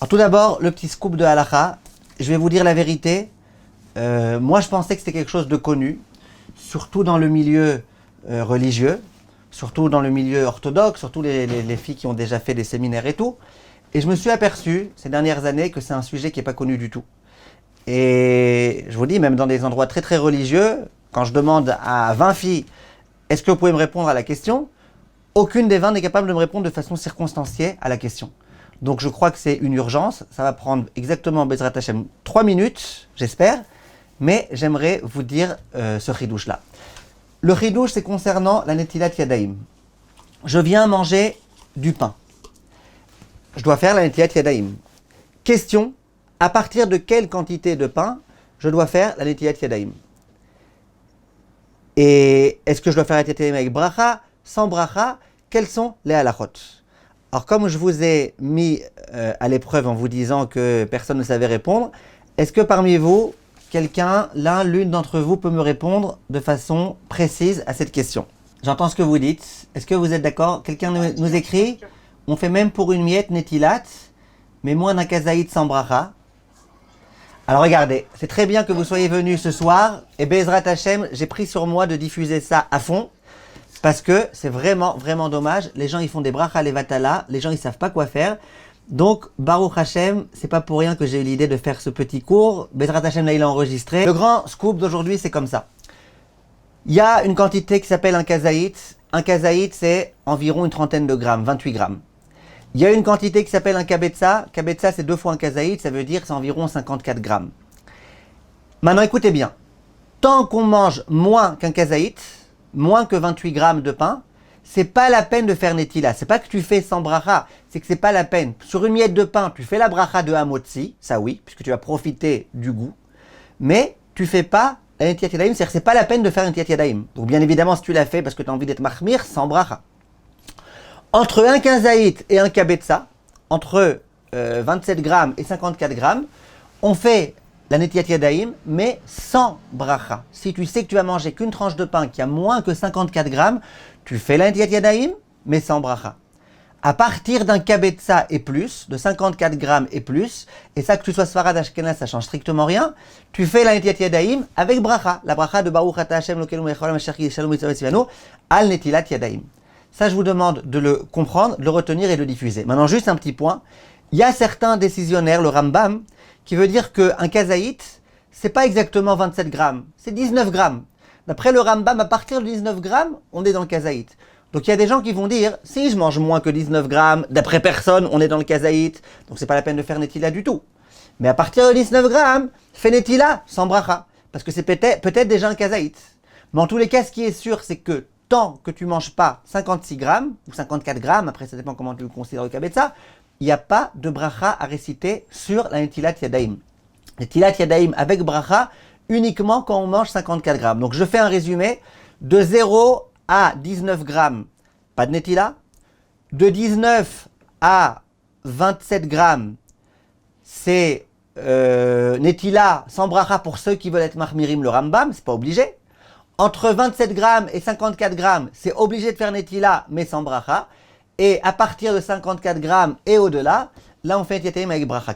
Alors tout d'abord, le petit scoop de halakha. Je vais vous dire la vérité. Moi, je pensais que c'était quelque chose de connu, surtout dans le milieu religieux, surtout dans le milieu orthodoxe, surtout les filles qui ont déjà fait des séminaires et tout. Et je me suis aperçu ces dernières années que c'est un sujet qui n'est pas connu du tout. Et je vous dis, même dans des endroits très très religieux, quand je demande à 20 filles, est-ce que vous pouvez me répondre à la question? Aucune des 20 n'est capable de me répondre de façon circonstanciée à la question. Donc je crois que c'est une urgence. Ça va prendre exactement, Bezrat Hashem, 3 minutes, j'espère. Mais j'aimerais vous dire ce chidouche là. Le chidouche, c'est concernant la netilat yadaim. Je viens manger du pain. Je dois faire la netilat yadaim. Question, à partir de quelle quantité de pain je dois faire la netilat yadaim? Et est-ce que je dois faire la netilat yadaim avec bracha, sans bracha? Quels sont les halachot? Alors comme je vous ai mis à l'épreuve en vous disant que personne ne savait répondre, est-ce que parmi vous, quelqu'un, l'une d'entre vous peut me répondre de façon précise à cette question? J'entends ce que vous dites. Est-ce que vous êtes d'accord? Quelqu'un nous écrit, on fait même pour une miette netilat, mais moins d'un kazaït sans bracha. Alors regardez, c'est très bien que vous soyez venus ce soir, et Bezrat Hashem, j'ai pris sur moi de diffuser ça à fond, parce que c'est vraiment, vraiment dommage. Les gens, ils font des bracha levatala, les gens, ils savent pas quoi faire. Donc, Baruch Hashem, c'est pas pour rien que j'ai eu l'idée de faire ce petit cours. Bezrat Hashem, là, il a enregistré. Le grand scoop d'aujourd'hui, c'est comme ça. Il y a une quantité qui s'appelle un kazaït. Un kazaït, c'est environ une trentaine de grammes, 28 grammes. Il y a une quantité qui s'appelle un kabetza. Kabetza, c'est 2 fois un kazaït, ça veut dire c'est environ 54 grammes. Maintenant, écoutez bien. Tant qu'on mange moins qu'un kazaït, moins que 28 grammes de pain, c'est pas la peine de faire netila. C'est pas que tu fais sans bracha, c'est que c'est pas la peine. Sur une miette de pain, tu fais la bracha de hamotzi, ça oui, puisque tu vas profiter du goût, mais tu fais pas la netilat yadayim, c'est-à-dire que c'est pas la peine de faire une netilat yadayim. Donc bien évidemment, si tu l'as fait parce que tu as envie d'être mahmir, sans bracha. Entre un kazaït et un kabetza, entre 27 grammes et 54 grammes, on fait la netilat yadayim, mais sans bracha. Si tu sais que tu vas manger qu'une tranche de pain qui a moins que 54 grammes, tu fais la netilat yadayim, mais sans bracha. À partir d'un kabetza et plus, de 54 grammes et plus, et ça que tu sois sfarad ashkenaz, ça change strictement rien, tu fais la netilat yadayim avec bracha, la bracha de Baruch Ata Hashem Lokenu Mechol HaMashiach Shalom Mitzvah Tzivanu, al netilat yadayim. Ça, je vous demande de le comprendre, de le retenir et de le diffuser. Maintenant, juste un petit point. Il y a certains décisionnaires, le Rambam, qui veut dire qu'un kazaït, c'est pas exactement 27 grammes, c'est 19 grammes. D'après le Rambam, à partir de 19 grammes, on est dans le kazaït. Donc il y a des gens qui vont dire, si je mange moins que 19 grammes, d'après personne, on est dans le kazaït, donc c'est pas la peine de faire netila du tout. Mais à partir de 19 grammes, fais netila sans bracha, parce que c'est peut-être déjà un kazaït. Mais en tous les cas, ce qui est sûr, c'est que tant que tu manges pas 56 grammes, ou 54 grammes, après ça dépend comment tu le considères le kabetza, il n'y a pas de bracha à réciter sur la netilat yadayim. Netilat yadayim avec bracha uniquement quand on mange 54 grammes. Donc je fais un résumé. De 0 à 19 grammes, pas de netila. De 19 à 27 grammes, c'est netila sans bracha pour ceux qui veulent être mahmirim le Rambam, c'est pas obligé. Entre 27 grammes et 54 grammes, c'est obligé de faire netila, mais sans bracha. Et à partir de 54 grammes et au-delà, là on fait un yadayim avec bracha.